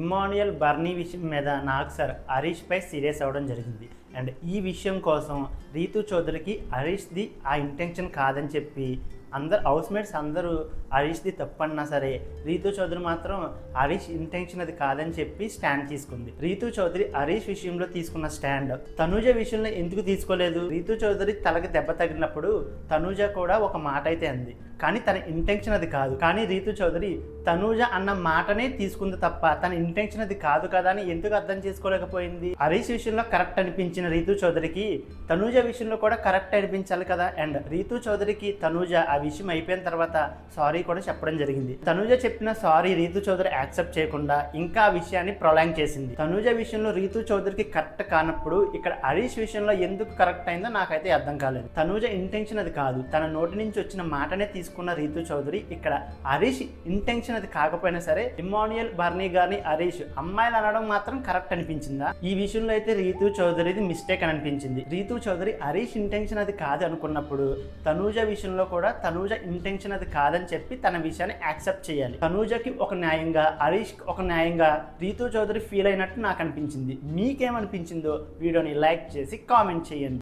ఇమ్మాన్యుయల్ బర్నీ విషయం మీద Nag sir హరీష్పై serious అవ్వడం జరిగింది. అండ్ ఈ విషయం కోసం రీతూ చౌదరికి హరీష్ది ఆ ఇంటెన్షన్ కాదని చెప్పి హౌస్మేట్స్ అందరూ హరీష్ది తప్పన్నా సరే రీతూ చౌదరి మాత్రం హరీష్ ఇంటెన్షన్ అది కాదని చెప్పి స్టాండ్ తీసుకుంది. రీతూ చౌదరి హరీష్ విషయంలో తీసుకున్న స్టాండ్ తనూజ విషయంలో ఎందుకు తీసుకోలేదు? రీతూ చౌదరి తలకి దెబ్బ తగిలినప్పుడు తనూజ కూడా ఒక మాట అయితే అంది, కానీ తన ఇంటెన్షన్ అది కాదు. కానీ రీతూ చౌదరి తనూజ అన్న మాటనే తీసుకుంది తప్ప తన ఇంటెన్షన్ అది కాదు కదా అని ఎందుకు అర్థం చేసుకోలేకపోయింది? హరీష్ విషయంలో కరెక్ట్ అనిపించిన రీతూ చౌదరికి తనూజ విషయంలో కూడా కరెక్ట్ అనిపించాలి కదా. అండ్ రీతూ చౌదరికి తనూజ ఆ విషయం అయిపోయిన తర్వాత సారీ కూడా చెప్పడం జరిగింది. తనూజ చెప్పిన సారీ రీతూ చౌదరి యాక్సెప్ట్ చేయకుండా ఇంకా ఆ విషయాన్ని ప్రొలాంగ్ చేసింది. తనూజ విషయంలో రీతూ చౌదరికి కరెక్ట్ కానప్పుడు ఇక్కడ హరీష్ విషయంలో ఎందుకు కరెక్ట్ అయిందో నాకైతే అర్థం కాలేదు. తనూజ ఇంటెన్షన్ అది కాదు, తన నోటి నుంచి వచ్చిన మాటనే తీసుకున్న రీతూ చౌదరి ఇక్కడ హరీష్ ఇంటెన్షన్ అది కాకపోయినా సరే ఇమ్మాన్యుయల్ బర్నీ గారిని హరీష్ అమ్మాయిలు అనడం మాత్రం కరెక్ట్ అనిపించిందా? ఈ విషయంలో అయితే రీతూ చౌదరిది మిస్టేక్ అని అనిపించింది. రీతూ చౌదరి హరీష్ ఇంటెన్షన్ అది కాదు అనుకున్నప్పుడు తనూజ విషయంలో కూడా తనూజ ఇంటెన్షన్ అది కాదని చెప్పి తన విషయాన్ని యాక్సెప్ట్ చేయాలి. తనూజకి ఒక న్యాయంగా హరీష్ ఒక న్యాయంగా రీతూ చౌదరి ఫీల్ అయినట్టు నాకు అనిపించింది. మీకేమనిపించిందో వీడియోని లైక్ చేసి కామెంట్ చేయండి.